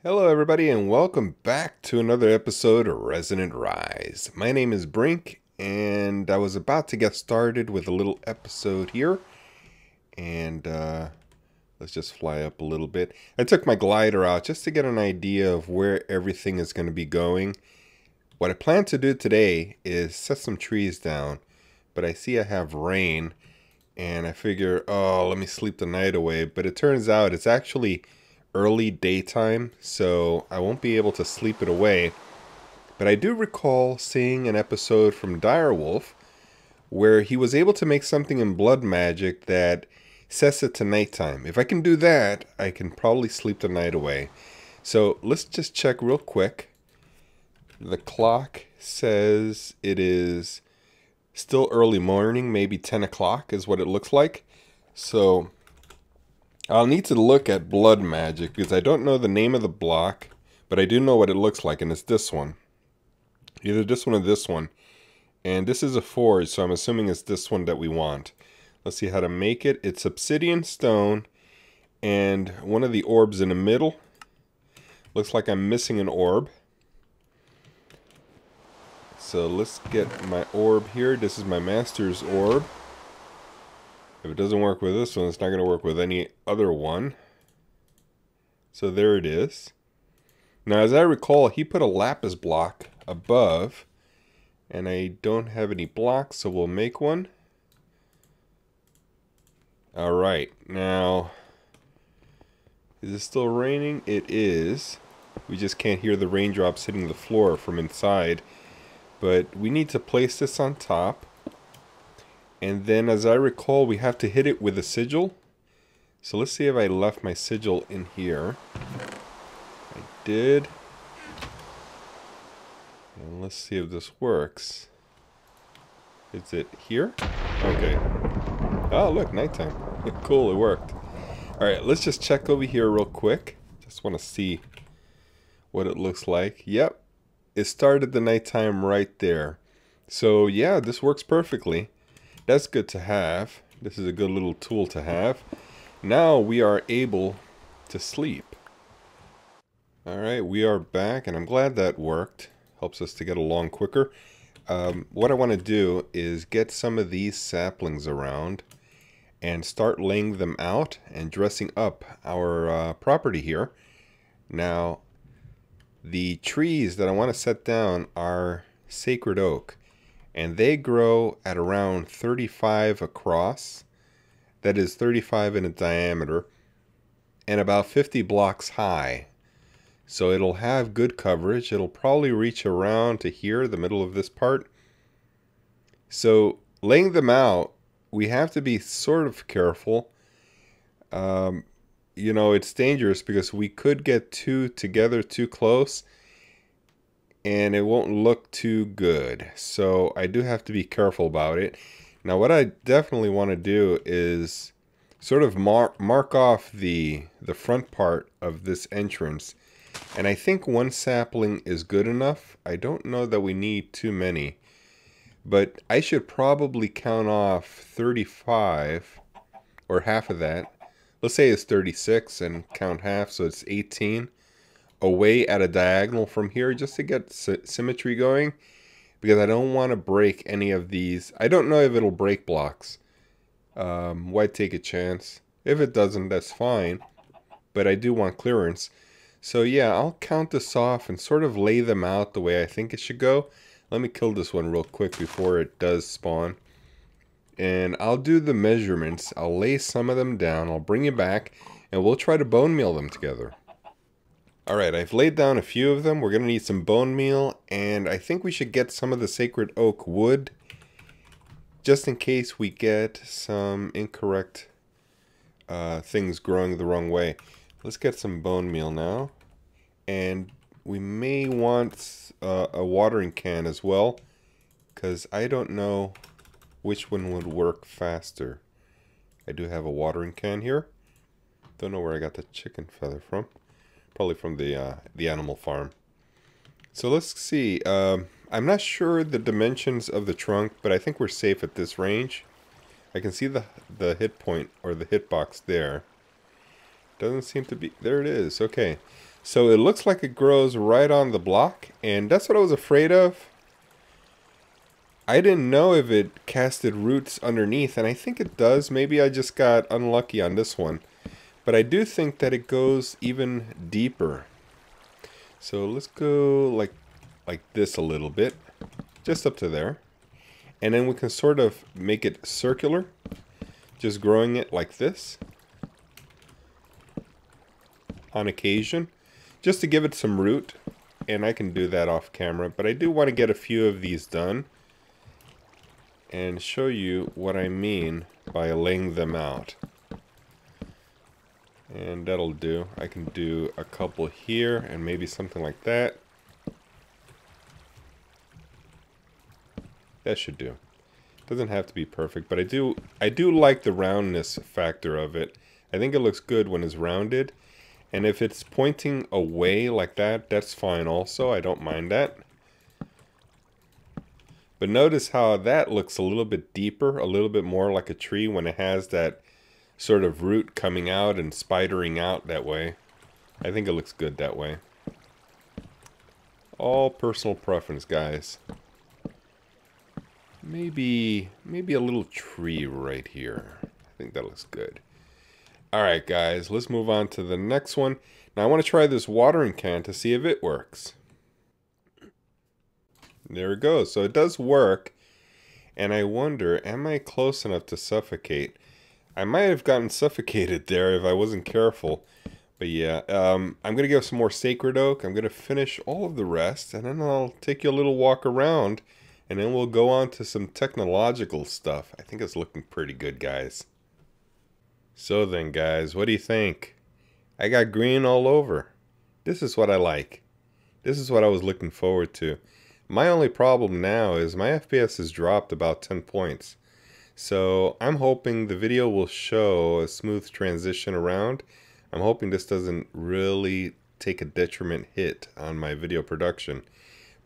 Hello everybody and welcome back to another episode of Resonant Rise. My name is Brink and I was about to get started with a little episode here. And let's just fly up a little bit. I took my glider out just to get an idea of where everything is going to be going. What I plan to do today is set some trees down. But I see I have rain and I figure, oh, let me sleep the night away. But it turns out it's actually early daytime, so I won't be able to sleep it away. But I do recall seeing an episode from Direwolf where he was able to make something in blood magic that sets it to nighttime. If I can do that, I can probably sleep the night away. So let's just check real quick. The clock says it is still early morning, maybe 10 o'clock is what it looks like. So I'll need to look at blood magic because I don't know the name of the block, but I do know what it looks like, and it's this one. Either this one or this one. And this is a forge, so I'm assuming it's this one that we want. Let's see how to make it. It's obsidian stone and one of the orbs in the middle. Looks like I'm missing an orb. So let's get my orb here. This is my master's orb. If it doesn't work with this one, it's not going to work with any other one. So there it is. Now, as I recall, he put a lapis block above. And I don't have any blocks, so we'll make one. Alright, now, is it still raining? It is. We just can't hear the raindrops hitting the floor from inside. But we need to place this on top. And then, as I recall, we have to hit it with a sigil. So let's see if I left my sigil in here. I did. And let's see if this works. Is it here? Okay. Oh, look, nighttime. Cool, it worked. Alright, let's just check over here real quick. Just want to see what it looks like. Yep. It started the nighttime right there. So, yeah, this works perfectly. That's good to have. This is a good little tool to have. Now we are able to sleep. Alright, we are back, and I'm glad that worked. Helps us to get along quicker. What I want to do is get some of these saplings around and start laying them out and dressing up our property here. Now, the trees that I want to set down are sacred oak, and they grow at around 35 across. That is 35 in a diameter and about 50 blocks high. So it'll have good coverage. It'll probably reach around to here, the middle of this part. So laying them out, we have to be sort of careful. You know, it's dangerous because we could get two together too close and it won't look too good. So I do have to be careful about it. Now what I definitely want to do is sort of mark off the front part of this entrance. And I think one sapling is good enough. I don't know that we need too many. But I should probably count off 35 or half of that. Let's say it's 36 and count half, so it's 18 away at a diagonal from here just to get symmetry going, because I don't want to break any of these. I don't know if it'll break blocks. Why take a chance? If it doesn't, that's fine, but I do want clearance. So yeah, I'll count this off and sort of lay them out the way I think it should go. Let me kill this one real quick before it does spawn. And I'll do the measurements. I'll lay some of them down. I'll bring you back and we'll try to bone meal them together. Alright, I've laid down a few of them. We're going to need some bone meal, and I think we should get some of the sacred oak wood just in case we get some incorrect things growing the wrong way. Let's get some bone meal now. And we may want a watering can as well, because I don't know which one would work faster. I do have a watering can here. Don't know where I got the chicken feather from. Probably from the animal farm. So let's see. I'm not sure the dimensions of the trunk, but I think we're safe at this range. I can see the hit point or the hit box there. Doesn't seem to be... There it is. Okay. So it looks like it grows right on the block, and that's what I was afraid of. I didn't know if it casted roots underneath, and I think it does. Maybe I just got unlucky on this one. But I do think that it goes even deeper. So let's go like this a little bit, just up to there. And then we can sort of make it circular, just growing it like this on occasion, just to give it some root. And I can do that off camera, but I do want to get a few of these done and show you what I mean by laying them out. And that'll do. I can do a couple here and maybe something like that. That should do. Doesn't have to be perfect, but I do like the roundness factor of it. I think it looks good when it's rounded. And if it's pointing away like that, that's fine also. I don't mind that. But notice how that looks a little bit deeper, a little bit more like a tree when it has that sort of root coming out and spidering out that way. I think it looks good that way. All personal preference, guys. Maybe a little tree right here. I think that looks good. Alright guys, let's move on to the next one. Now I want to try this watering can to see if it works. There it goes. So it does work. And I wonder, am I close enough to suffocate? I might have gotten suffocated there if I wasn't careful. But yeah, I'm going to give some more sacred oak. I'm going to finish all of the rest. And then I'll take you a little walk around. And then we'll go on to some technological stuff. I think it's looking pretty good, guys. So then, guys, what do you think? I got green all over. This is what I like. This is what I was looking forward to. My only problem now is my FPS has dropped about 10 points. So I'm hoping the video will show a smooth transition around. I'm hoping this doesn't really take a detriment hit on my video production.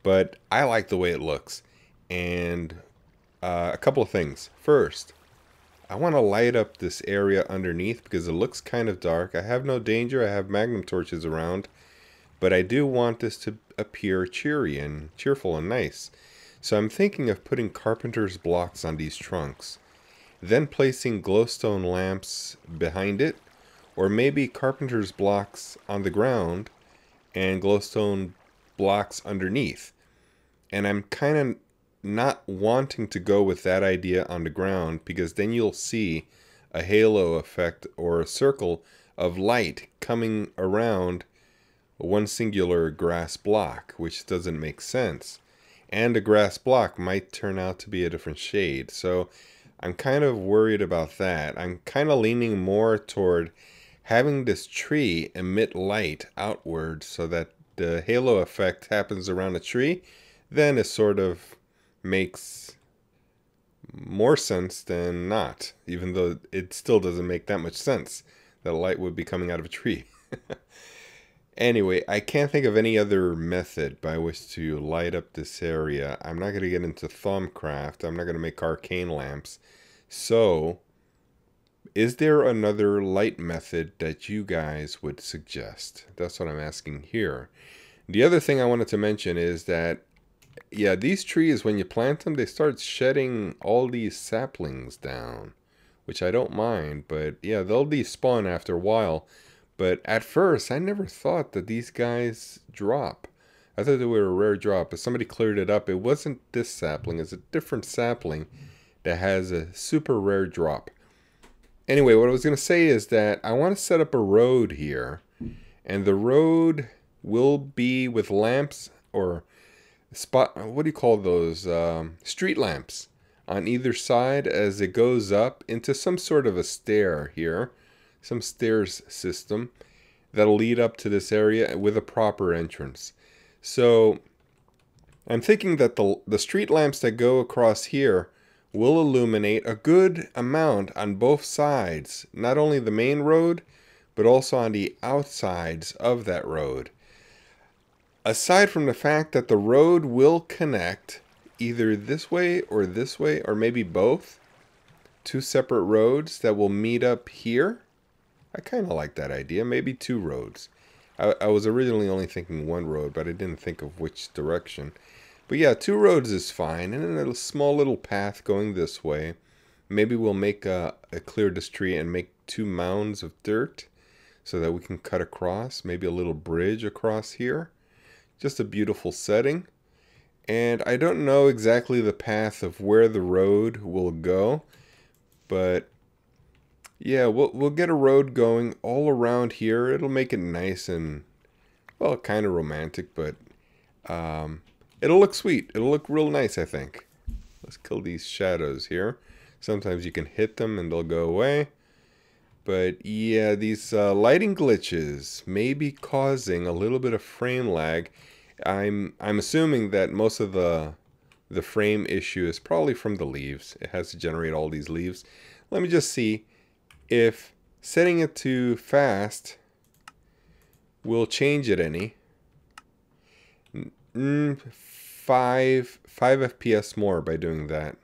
But I like the way it looks. And a couple of things. First, I want to light up this area underneath because it looks kind of dark. I have no danger. I have magnum torches around. But I do want this to appear cheery and cheerful and nice. So I'm thinking of putting carpenter's blocks on these trunks. Then placing glowstone lamps behind it. Or maybe carpenter's blocks on the ground and glowstone blocks underneath. And I'm kind of not wanting to go with that idea on the ground because then you'll see a halo effect or a circle of light coming around one singular grass block, which doesn't make sense. And a grass block might turn out to be a different shade. So I'm kind of worried about that. I'm kind of leaning more toward having this tree emit light outward so that the halo effect happens around a tree. Then it sort of makes more sense than not, even though it still doesn't make that much sense that light would be coming out of a tree. Anyway, I can't think of any other method by which to light up this area. I'm not going to get into Thumbcraft. I'm not going to make arcane lamps. So, is there another light method that you guys would suggest? That's what I'm asking here. The other thing I wanted to mention is that, yeah, these trees, when you plant them, they start shedding all these saplings down, which I don't mind. But, yeah, they'll despawn after a while. But at first, I never thought that these guys drop. I thought they were a rare drop, but somebody cleared it up. It wasn't this sapling. It's a different sapling that has a super rare drop. Anyway, what I was going to say is that I want to set up a road here. And the road will be with lamps or what do you call those? Street lamps on either side as it goes up into some sort of a stair here. Some stairs system that'll lead up to this area with a proper entrance. So I'm thinking that the street lamps that go across here will illuminate a good amount on both sides, not only the main road, but also on the outsides of that road. Aside from the fact that the road will connect either this way, or maybe both, two separate roads that will meet up here. I kind of like that idea. Maybe two roads. I was originally only thinking one road, but I didn't think of which direction. But yeah, 2 roads is fine, and then a small little path going this way. Maybe we'll make clear this tree and make 2 mounds of dirt so that we can cut across. Maybe a little bridge across here. Just a beautiful setting. And I don't know exactly the path of where the road will go, but yeah, we'll get a road going all around here. It'll make it nice and, well, kind of romantic, but it'll look sweet. It'll look real nice, I think. Let's kill these shadows here. Sometimes you can hit them and they'll go away. But yeah, these lighting glitches may be causing a little bit of frame lag. I'm assuming that most of the frame issue is probably from the leaves. It has to generate all these leaves. Let me just see if setting it to fast will change it any. 5 FPS more by doing that.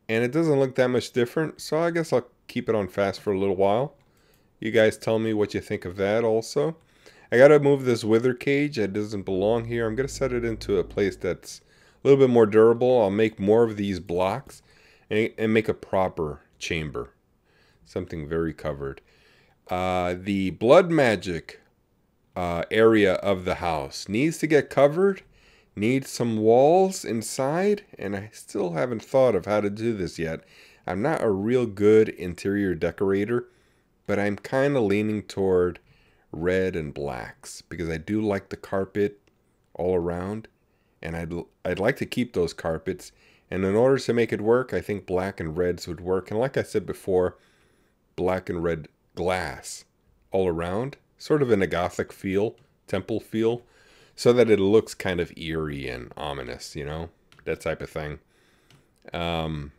And it doesn't look that much different, so I guess I'll keep it on fast for a little while. You guys tell me what you think of that also. I gotta move this wither cage. It doesn't belong here. I'm gonna set it into a place that's a little bit more durable. I'll make more of these blocks and make a proper chamber. Something very covered. The blood magic area of the house needs to get covered. Needs some walls inside, and I still haven't thought of how to do this yet. I'm not a real good interior decorator, but I'm kind of leaning toward red and blacks because I do like the carpet all around, and I'd like to keep those carpets. And in order to make it work, I think black and reds would work. And like I said before, black and red glass all around, sort of in a gothic feel, temple feel. So that it looks kind of eerie and ominous, you know? That type of thing. Yeah,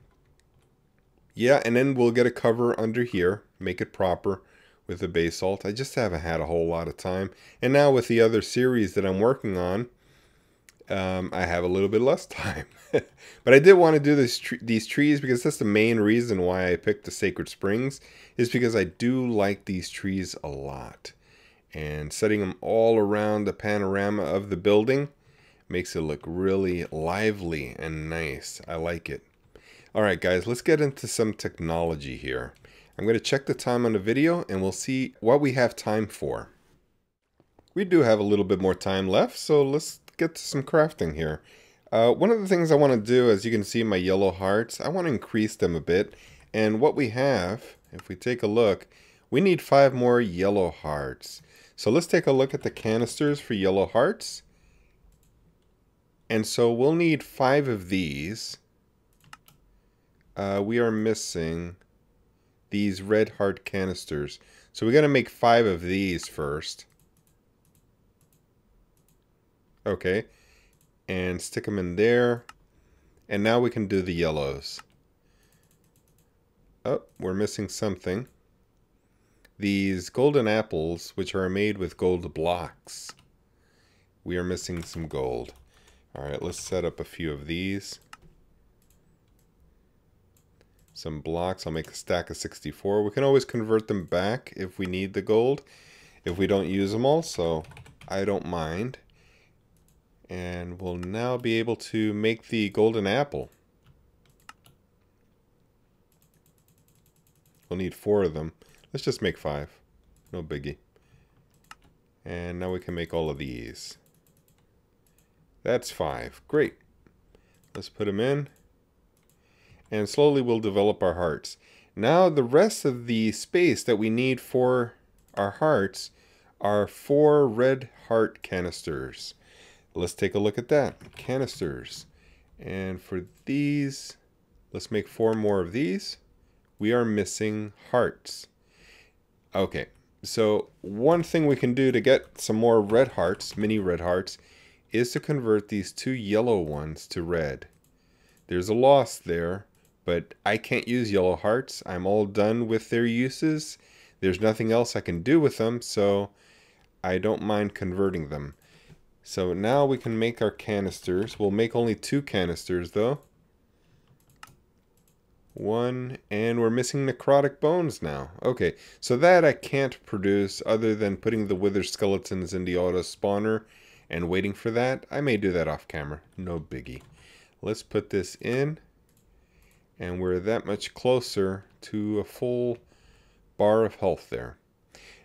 and then we'll get a cover under here. Make it proper with the basalt. I just haven't had a whole lot of time. And now with the other series that I'm working on, I have a little bit less time. But I did want to do these trees because that's the main reason why I picked the Sacred Springs. Is because I do like these trees a lot. And setting them all around the panorama of the building makes it look really lively and nice. I like it. Alright guys, let's get into some technology here. I'm going to check the time on the video and we'll see what we have time for. We do have a little bit more time left, so let's get to some crafting here. One of the things I want to do, as you can see my yellow hearts, I want to increase them a bit. And what we have, if we take a look, we need 5 more yellow hearts. So let's take a look at the canisters for yellow hearts. And so we'll need 5 of these. We are missing these red heart canisters. So we got to make 5 of these first. Okay. And stick them in there. And now we can do the yellows. Oh, we're missing something. These golden apples, which are made with gold blocks. We are missing some gold. Alright, let's set up a few of these. Some blocks. I'll make a stack of 64. We can always convert them back if we need the gold. If we don't use them all, so I don't mind. And we'll now be able to make the golden apple. We'll need 4 of them. Let's just make 5. No biggie. And now we can make all of these. That's 5. Great. Let's put them in. And slowly we'll develop our hearts. Now the rest of the space that we need for our hearts are 4 red heart canisters. Let's take a look at that. Canisters. And for these, let's make 4 more of these. We are missing hearts. Okay, so one thing we can do to get some more red hearts, mini red hearts, is to convert these 2 yellow ones to red. There's a loss there, but I can't use yellow hearts. I'm all done with their uses. There's nothing else I can do with them, so I don't mind converting them. So now we can make our canisters. We'll make only 2 canisters though. One, and we're missing necrotic bones now. Okay, so that I can't produce other than putting the wither skeletons in the auto spawner and waiting for that. I may do that off camera, no biggie. Let's put this in, and we're that much closer to a full bar of health there.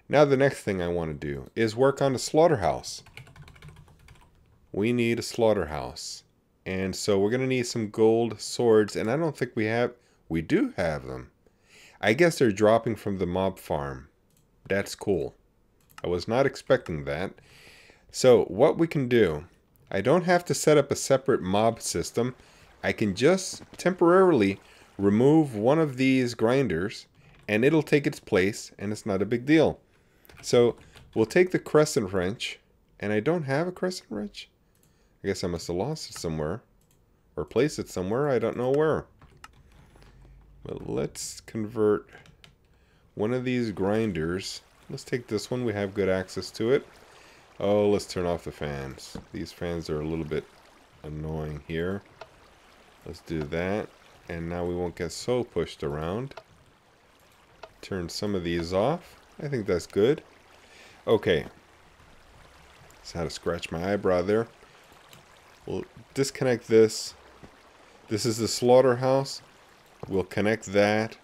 Now the next thing I want to do is work on the slaughterhouse. We need a slaughterhouse. And so we're going to need some gold swords, and I don't think we do have them. I guess they're dropping from the mob farm. That's cool. I was not expecting that. So what we can do, I don't have to set up a separate mob system. I can just temporarily remove one of these grinders and it'll take its place, and it's not a big deal. So we'll take the crescent wrench, and I don't have a crescent wrench. I guess I must have lost it somewhere or placed it somewhere. I don't know where. But let's convert one of these grinders. Let's take this one. We have good access to it. Oh, let's turn off the fans. These fans are a little bit annoying here. Let's do that. And now we won't get so pushed around. Turn some of these off. I think that's good. Okay. Just had to scratch my eyebrow there. We'll disconnect this. This is the slaughterhouse. We'll connect that.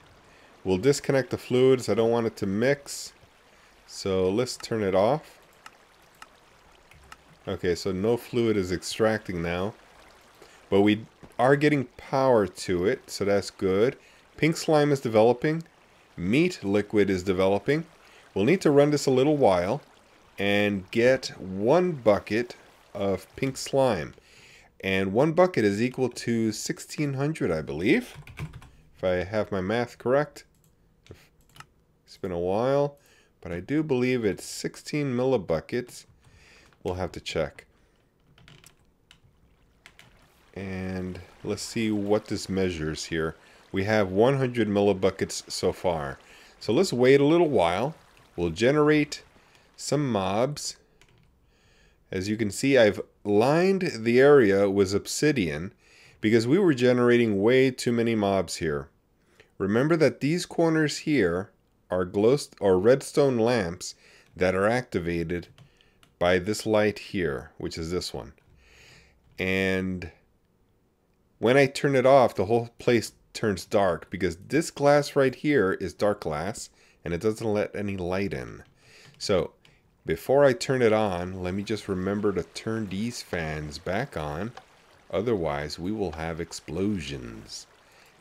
We'll disconnect the fluids. I don't want it to mix. So let's turn it off. Okay, so no fluid is extracting now. But we are getting power to it, so that's good. Pink slime is developing. Meat liquid is developing. We'll need to run this a little while and get 1 bucket of pink slime. And 1 bucket is equal to 1600, I believe. If I have my math correct. It's been a while, but I do believe it's 16 millibuckets. We'll have to check. And let's see what this measures here. We have 100 millibuckets so far. So let's wait a little while. We'll generate some mobs. As you can see, I've lined the area with obsidian because we were generating way too many mobs here. Remember that these corners here are redstone lamps that are activated by this light here, which is this one. And when I turn it off, the whole place turns dark because this glass right here is dark glass and it doesn't let any light in. So before I turn it on, let me just remember to turn these fans back on. Otherwise, we will have explosions.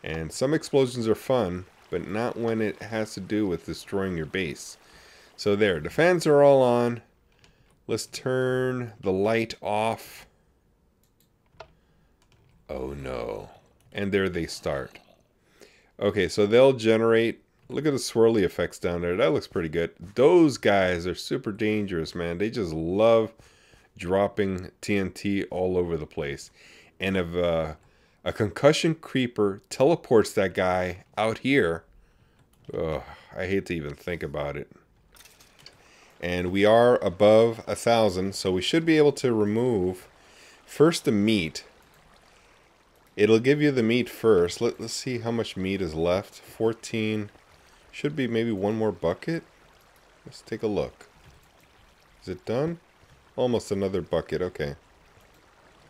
And some explosions are fun, but not when it has to do with destroying your base. So there, the fans are all on. Let's turn the light off. Oh no. And there they start. Okay, so they'll generate. Look at the swirly effects down there. That looks pretty good. Those guys are super dangerous, man. They just love dropping TNT all over the place. And if a concussion creeper teleports that guy out here, ugh, I hate to even think about it. And we are above 1,000, so we should be able to remove first the meat. It'll give you the meat first. Let's see how much meat is left. 14. Should be maybe 1 more bucket. Let's take a look. Is it done? Almost another bucket. Okay.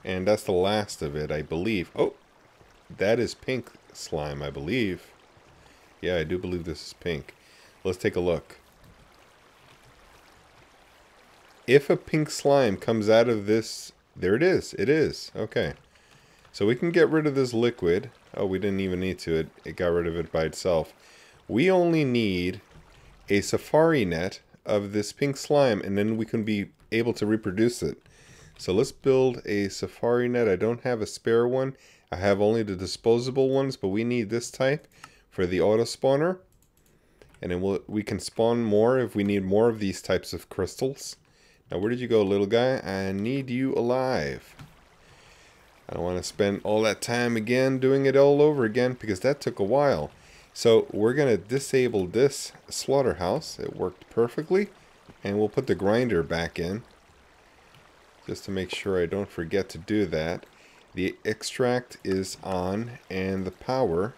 And that's the last of it, I believe. Oh, that is pink slime, I believe. Yeah, I do believe this is pink. Let's take a look. If a pink slime comes out of this... There it is. It is. Okay. So we can get rid of this liquid. Oh, we didn't even need to. It got rid of it by itself. We only need a safari net of this pink slime, and then we can be able to reproduce it. So let's build a safari net. I don't have a spare one. I have only the disposable ones, but we need this type for the auto spawner. And then we can spawn more if we need more of these types of crystals. Now, where did you go, little guy? I need you alive. I don't want to spend all that time again doing it all over again because that took a while. So we're going to disable this slaughterhouse. It worked perfectly. And we'll put the grinder back in. Just to make sure I don't forget to do that. The extract is on and the power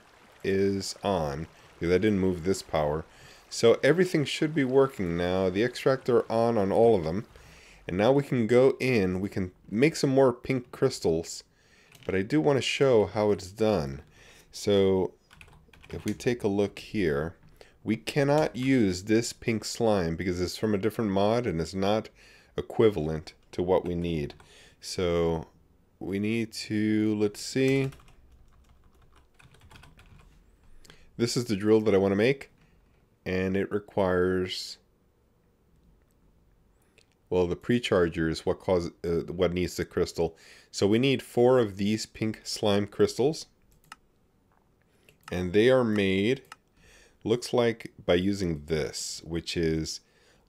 is on, because I didn't move this power. So everything should be working now. The extractor on all of them. And now we can go in, we can make some more pink crystals. But I do want to show how it's done. So if we take a look here, we cannot use this pink slime because it's from a different mod and it's not equivalent to what we need. So we need to, let's see. This is the drill that I want to make, and it requires, well, the precharger is what needs the crystal. So we need 4 of these pink slime crystals, and they are made, looks like, by using this, which is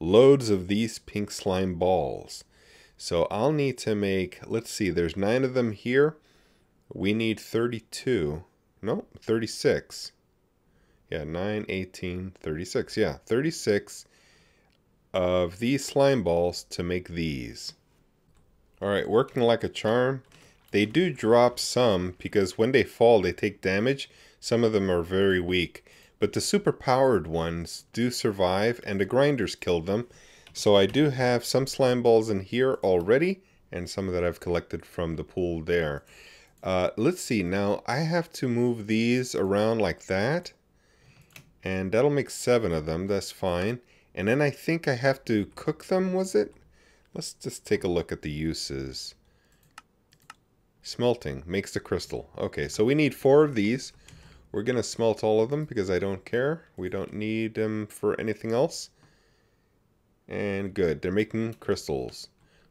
loads of these pink slime balls. So I'll need to make, let's see, there's 9 of them here. We need 32, no, 36. Yeah, 9, 18, 36. Yeah, 36 of these slime balls to make these. Alright, working like a charm. They do drop some because when they fall they take damage. Some of them are very weak. But the super powered ones do survive and the grinders killed them. So I do have some slime balls in here already and some that I've collected from the pool there. Let's see, now I have to move these around like that. And that'll make 7 of them, that's fine. And then I think I have to cook them, was it? Let's just take a look at the uses. Smelting makes the crystal. Okay, so we need 4 of these. We're going to smelt all of them because I don't care. We don't need them for anything else. And good, they're making crystals.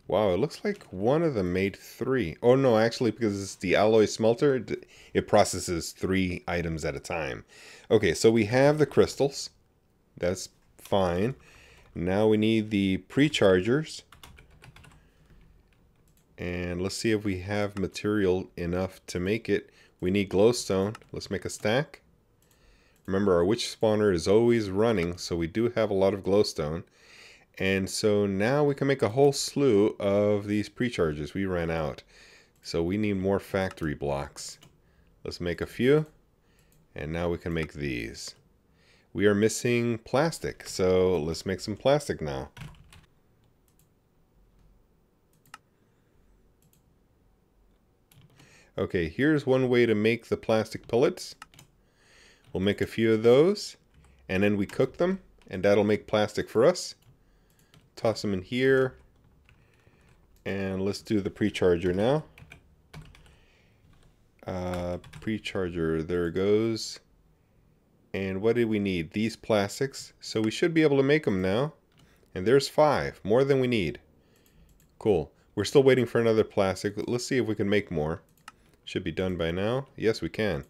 Wow, it looks like one of them made 3. Oh no, actually, because it's the alloy smelter, it processes 3 items at a time. Okay, so we have the crystals. That's fine. Now we need the prechargers. And let's see if we have material enough to make it. We need glowstone. Let's make a stack. Remember, our witch spawner is always running, so we do have a lot of glowstone. And so now we can make a whole slew of these prechargers. We ran out. So we need more factory blocks. Let's make a few. And now we can make these. We are missing plastic, so let's make some plastic now. Okay, here's one way to make the plastic pellets. We'll make a few of those, and then we cook them, and that'll make plastic for us. Toss them in here, and let's do the precharger now. Precharger, there it goes. And what did we need? These plastics. So we should be able to make them now. And there's 5, more than we need. Cool. We're still waiting for another plastic. Let's see if we can make more. Should be done by now. Yes, we can.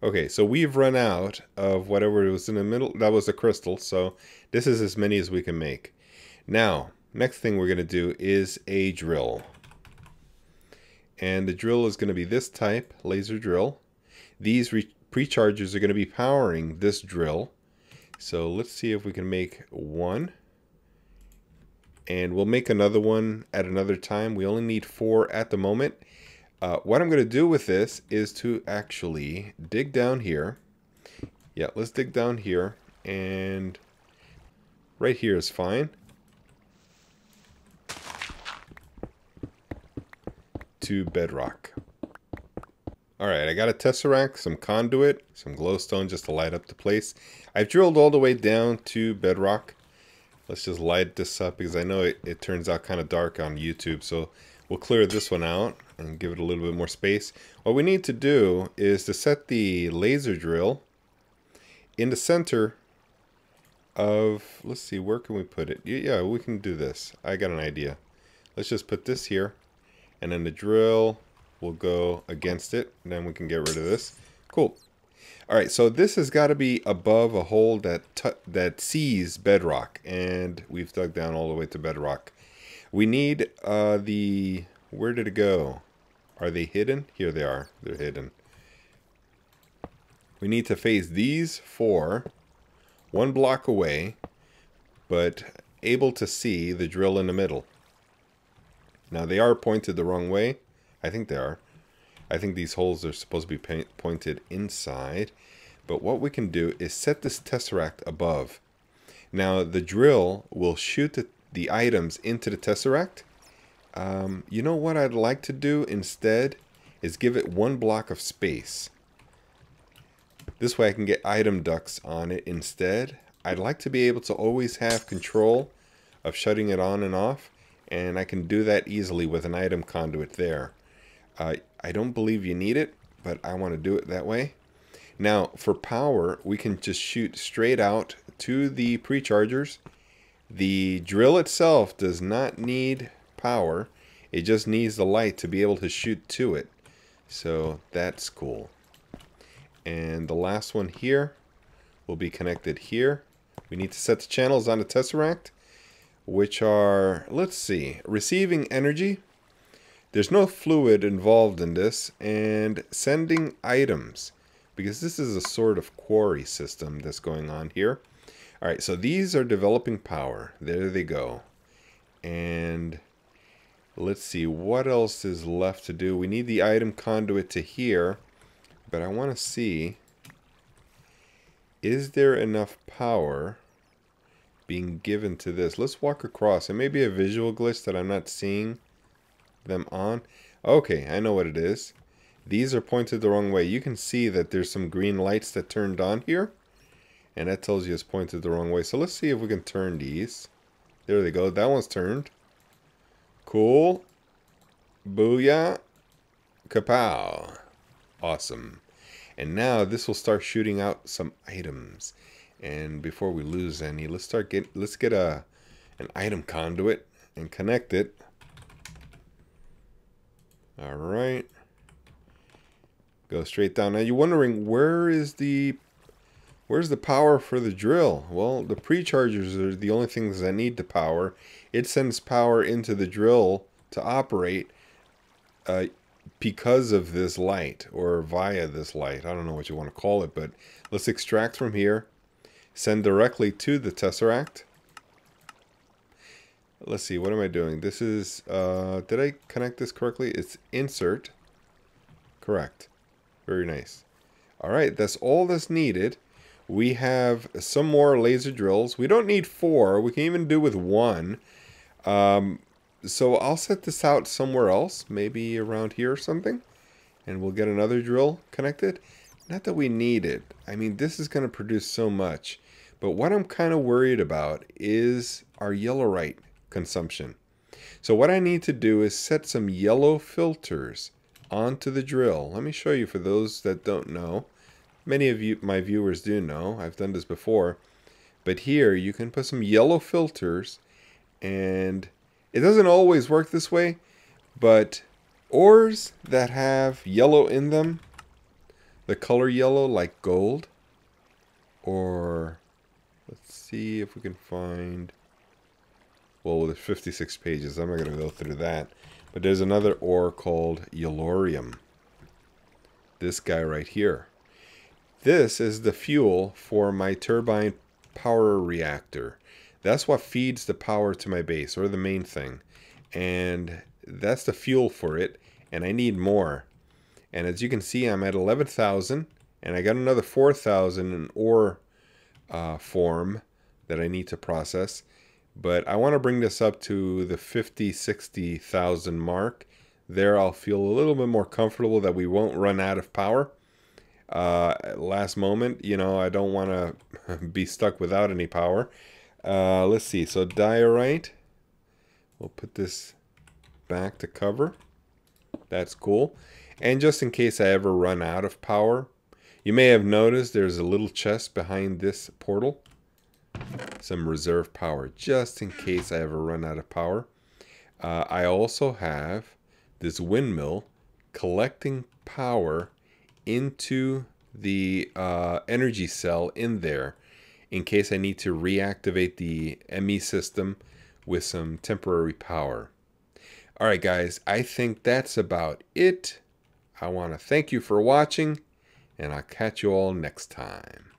Okay, so we've run out of whatever was in the middle. That was a crystal, so this is as many as we can make. Now, next thing we're going to do is a drill. And the drill is going to be this type, laser drill. These prechargers are going to be powering this drill. So let's see if we can make one. And we'll make another one at another time. We only need 4 at the moment. What I'm going to do with this is to actually dig down here. Yeah, let's dig down here. And right here is fine. To bedrock. Alright, I got a tesseract, some conduit, some glowstone just to light up the place. I've drilled all the way down to bedrock. Let's just light this up because I know it turns out kind of dark on YouTube. So we'll clear this one out and give it a little bit more space. What we need to do is to set the laser drill in the center of, let's see, where can we put it? Yeah, we can do this. I got an idea. Let's just put this here, and then the drill will go against it, and then we can get rid of this. Cool. Alright, so this has got to be above a hole that sees bedrock, and we've dug down all the way to bedrock. We need where did it go? Are they hidden? Here they are. They're hidden. We need to phase these 4, 1 block away, but able to see the drill in the middle. Now they are pointed the wrong way. I think they are. I think these holes are supposed to be pointed inside. But what we can do is set this tesseract above. Now the drill will shoot the items into the tesseract. You know what I'd like to do instead is give it one block of space. This way I can get item ducts on it instead. I'd like to be able to always have control of shutting it on and off, and I can do that easily with an item conduit there. I don't believe you need it, but I want to do it that way. Now for power, we can just shoot straight out to the prechargers. The drill itself does not need power. It just needs the light to be able to shoot to it. So that's cool. And the last one here will be connected here. We need to set the channels on the tesseract, which are, let's see, receiving energy. There's no fluid involved in this, and sending items, because this is a sort of quarry system that's going on here. Alright, so these are developing power. There they go. And let's see, what else is left to do? We need the item conduit to here, but I want to see, is there enough power being given to this? Let's walk across. It may be a visual glitch that I'm not seeing them on. Okay, I know what it is. These are pointed the wrong way. You can see that there's some green lights that turned on here, and that tells you it's pointed the wrong way. So let's see if we can turn these. There they go. That one's turned. Cool. Booyah. Kapow. Awesome. And now this will start shooting out some items. And before we lose any, let's get an item conduit and connect it. All right. Go straight down. Now you're wondering, where's the power for the drill? Well, the prechargers are the only things that need the power. It sends power into the drill to operate because of this light, or via this light. I don't know what you want to call it, but let's extract from here, send directly to the tesseract. Let's see, what am I doing? This is, did I connect this correctly? It's insert. Correct. Very nice. Alright, that's all that's needed. We have some more laser drills. We don't need 4. We can even do with 1. So I'll set this out somewhere else, maybe around here or something, and we'll get another drill connected. Not that we need it. I mean, this is going to produce so much. But what I'm kind of worried about is our yellorite consumption. So what I need to do is set some yellow filters onto the drill. Let me show you for those that don't know. Many of you, my viewers, do know. I've done this before. But here you can put some yellow filters, and it doesn't always work this way, but ores that have yellow in them, the color yellow like gold, or let's see if we can find, well, there's 56 pages. I'm not going to go through that. But there's another ore called yellorium. This guy right here. This is the fuel for my turbine power reactor. That's what feeds the power to my base, or the main thing. And that's the fuel for it. And I need more. And as you can see, I'm at 11,000. And I got another 4,000 in ore form that I need to process. But I want to bring this up to the 50,000-60,000 mark. There I'll feel a little bit more comfortable that we won't run out of power. At last moment, you know, I don't want to be stuck without any power. Let's see, so diorite. We'll put this back to cover. That's cool. And just in case I ever run out of power, you may have noticed there's a little chest behind this portal. Some reserve power, just in case I ever run out of power. I also have this windmill collecting power into the energy cell in there, in case I need to reactivate the ME system with some temporary power. Alright guys, I think that's about it. I want to thank you for watching, and I'll catch you all next time.